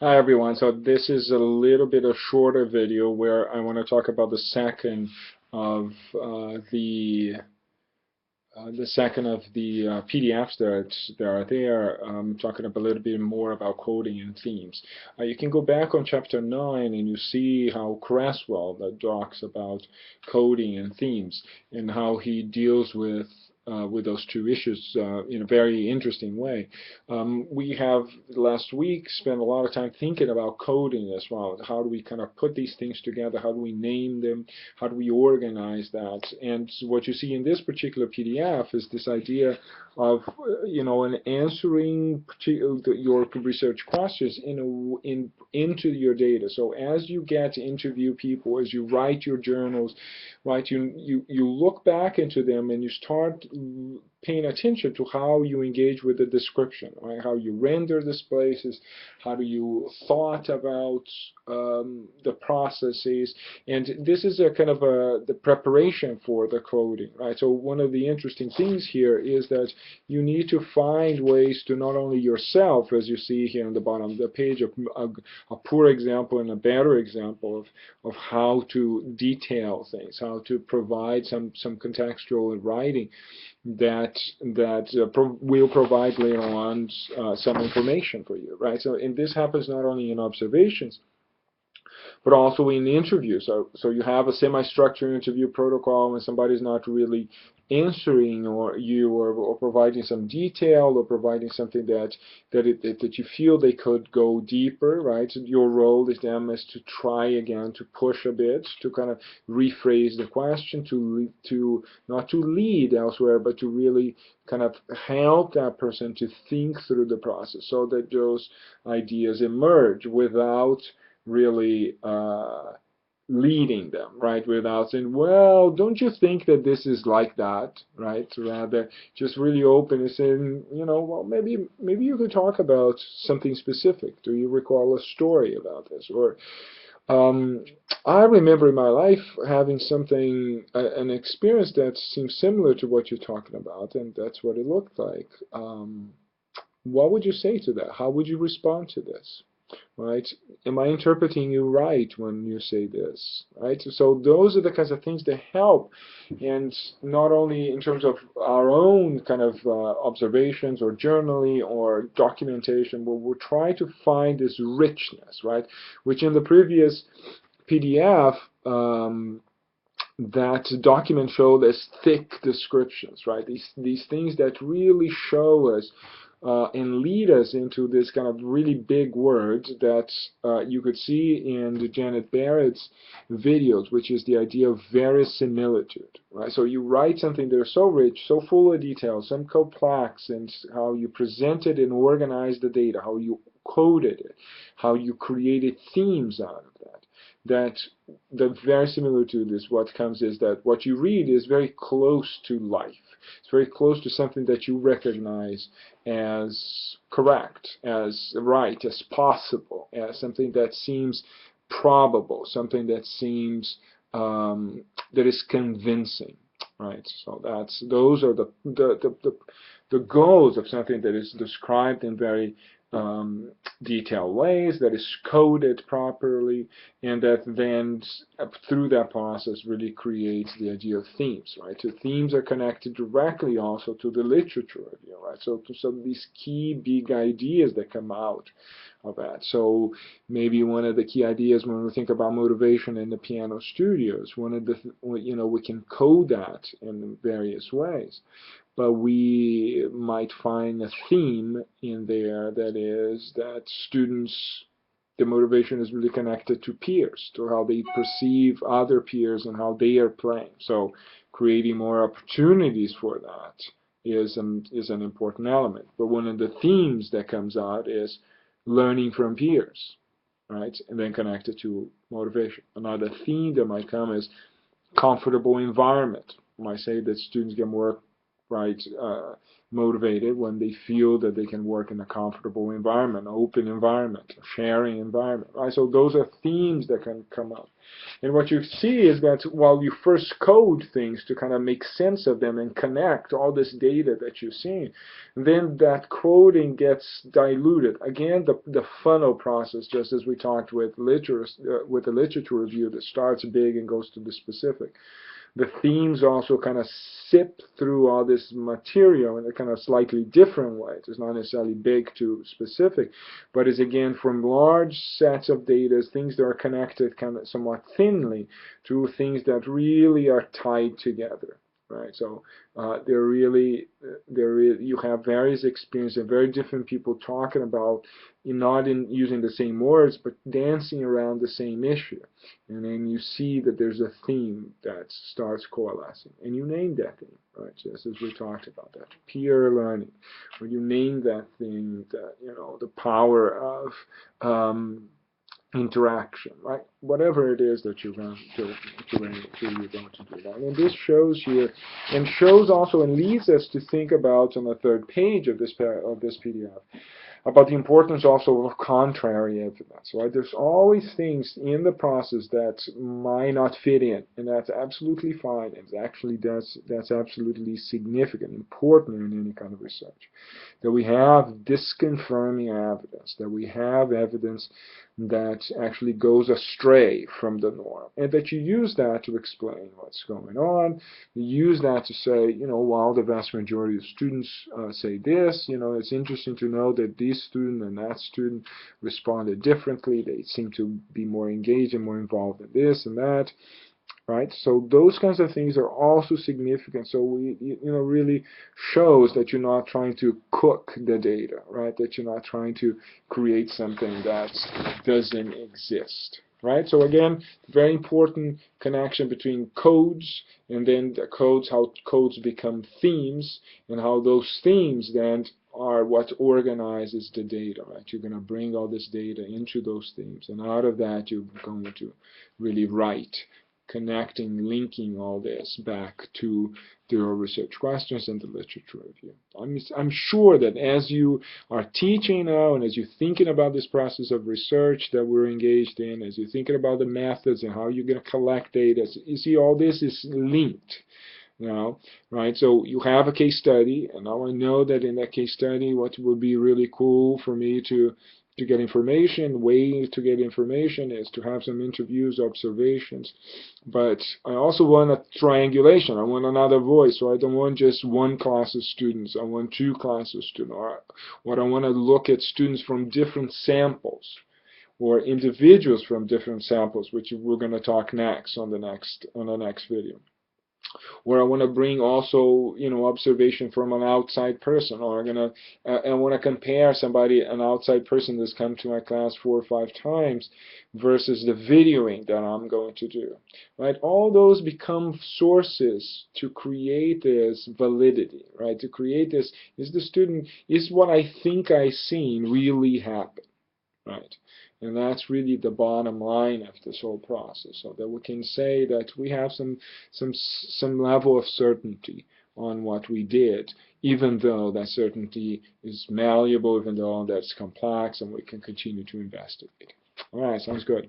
Hi everyone. So this is a little bit of shorter video where I want to talk about the second of the PDFs that are there, talking a little bit more about coding and themes. You can go back on chapter 9 and you see how Creswell that talks about coding and themes and how he deals with those two issues in a very interesting way. We have last week spent a lot of time thinking about coding as well. How do we kind of put these things together? How do we name them? How do we organize that? And what you see in this particular PDF is this idea of, an answering your research questions into your data. So as you get to interview people, as you write your journals, right, you look back into them and you start paying attention to how you engage with the description, right? How you render these places, how do you thought about the processes, and this is a kind of the preparation for the coding, right? So one of the interesting things here is that you need to find ways to not only yourself, as you see here on the bottom of the page, a poor example and a better example of how to detail things, how to provide some contextual writing that will provide later on some information for you, right? So, and this happens not only in observations, but also in the interview. So you have a semi-structured interview protocol when somebody's not really answering or providing some detail or providing something that you feel they could go deeper, right? So your role is then is to try again to push a bit, to kind of rephrase the question, to not to lead elsewhere, but to really kind of help that person to think through the process so that those ideas emerge without really leading them, right? Without saying, well, don't you think that this is like that, right? Rather, just really open and saying, well, maybe you could talk about something specific. Do you recall a story about this? Or I remember in my life having an experience that seems similar to what you're talking about, and that's what it looked like. What would you say to that? How would you respond to this? Right? Am I interpreting you right when you say this? Right? So those are the kinds of things that help, and not only in terms of our own kind of observations or journaling or documentation, but we're trying to find this richness, right? Which in the previous PDF, that document showed as thick descriptions, right? These things that really show us and lead us into this kind of really big words that you could see in the Janet Barrett's videos, which is the idea of verisimilitude, right? So you write something that is so rich, so full of details, so complex, and how you presented and organized the data, how you coded it, how you created themes out of that the verisimilitude is what comes is that what you read is very close to life. It's very close to something that you recognize as correct, as right, as possible, as something that seems probable, something that seems that is convincing, right? So those are the goals of something that is described in very detailed ways, that is coded properly, and that then through that process really creates the idea of themes, right? So themes are connected directly also to the literature review, right? So to some of these key big ideas that come out of that. So maybe one of the key ideas when we think about motivation in the piano studios, one of the, we can code that in various ways, but we might find a theme in there that is that students, the motivation is really connected to peers, to how they perceive other peers and how they are playing. So creating more opportunities for that is an important element. But one of the themes that comes out is learning from peers, right? And then connected to motivation. Another theme that might come is comfortable environment. I might say that students get more right, motivated, when they feel that they can work in a comfortable environment, open environment, sharing environment, right? So those are themes that can come up. And what you see is that while you first code things to kind of make sense of them and connect all this data that you're seeing, then that coding gets diluted. Again, the funnel process, just as we talked with with the literature review that starts big and goes to the specific. The themes also kind of sip through all this material in a kind of slightly different way. It's not necessarily big to specific, but is again from large sets of data, things that are connected kind of somewhat thinly to things that really are tied together. Right, so you have various experiences and very different people talking about, not in using the same words, but dancing around the same issue. And then you see that there's a theme that starts coalescing. And you name that theme, right? Just as we talked about that. Peer learning. When you name that thing, the power of interaction, right? Whatever it is that you're going to do that. And this shows here, and shows also, and leads us to think about on the third page of this PDF, about the importance also of contrary evidence, right? There's always things in the process that might not fit in, and that's absolutely fine. It's actually that's absolutely significant, important in any kind of research. That we have disconfirming evidence, that we have evidence that actually goes astray from the norm, and that you use that to explain what's going on. You use that to say, while the vast majority of students say this, it's interesting to know that this student and that student responded differently. They seem to be more engaged and more involved in this and that. Right, so those kinds of things are also significant. So we, really shows that you're not trying to cook the data, right? That you're not trying to create something that doesn't exist, right? So again, very important connection between codes and then how codes become themes, and how those themes then are what organizes the data, right? You're going to bring all this data into those themes, and out of that you're going to really write, connecting, linking all this back to your research questions and the literature review. I'm sure that as you are teaching now, and as you're thinking about this process of research that we're engaged in, as you're thinking about the methods and how you're going to collect data, you see all this is linked now, right? So you have a case study, and now I know that in that case study, what would be really cool for me to get information, way to get information is to have some interviews, observations. But I also want a triangulation. I want another voice. So I don't want just one class of students. I want two classes of students. Or what I want to look at students from different samples, or individuals from different samples, which we're going to talk next on the next video. Where I want to bring also, observation from an outside person, or I want to compare an outside person that's come to my class 4 or 5 times versus the videoing that I'm going to do, right? All those become sources to create this validity, right? To create this, is what I think I seen really happen, right? And that's really the bottom line of this whole process, so that we can say that we have some level of certainty on what we did, even though that certainty is malleable, even though that's complex, and we can continue to investigate. All right, sounds good.